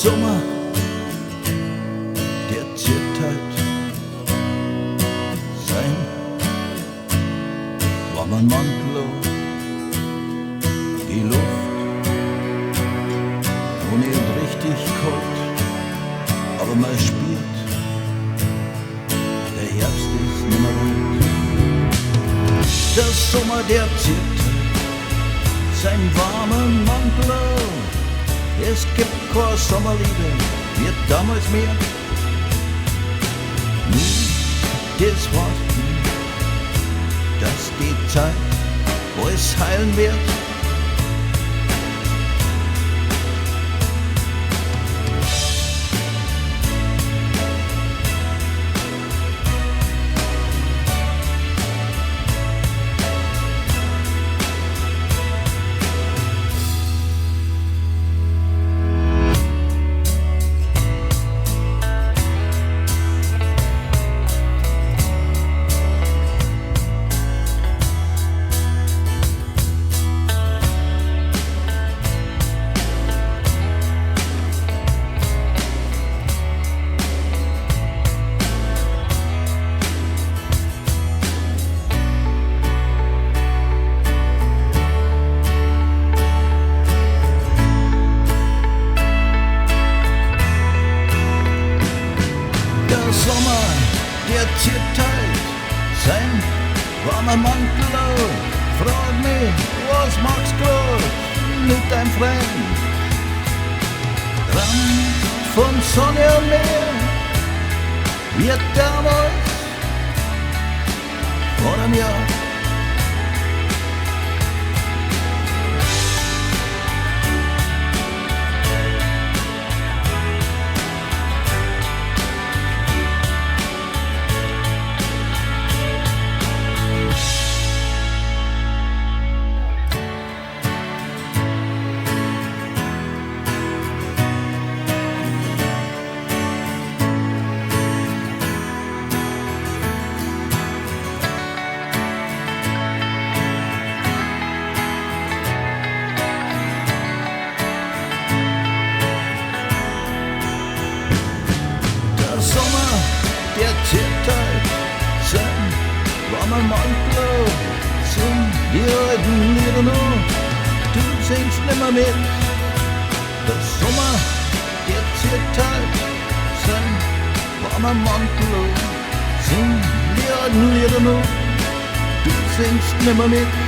Sommer, der zieht halt sein warmen Mantel auf. Die Luft, noch nicht richtig kalt, aber man spürt, der Herbst ist nimmer weit. Der Sommer, der zieht sein warmen Mantel auf. Es gibt keine Sommerliebe wie damals mehr. Nie das Warten, dass die Zeit alles heilen wird. Der Sommer, der zieht halt sein warmer Mantel auf. Frag mich, was magst du mit deinem Freund? Rand von Sonne und Meer, wie damals vor einem Jahr. Der zieht halt sein warmer Mantel auf. Sing die alten Lieder noch, du singst nimmer mit. Der Sommer, der zieht halt sein warmer Mantel auf. Sing die alten Lieder noch, du singst nimmer mit.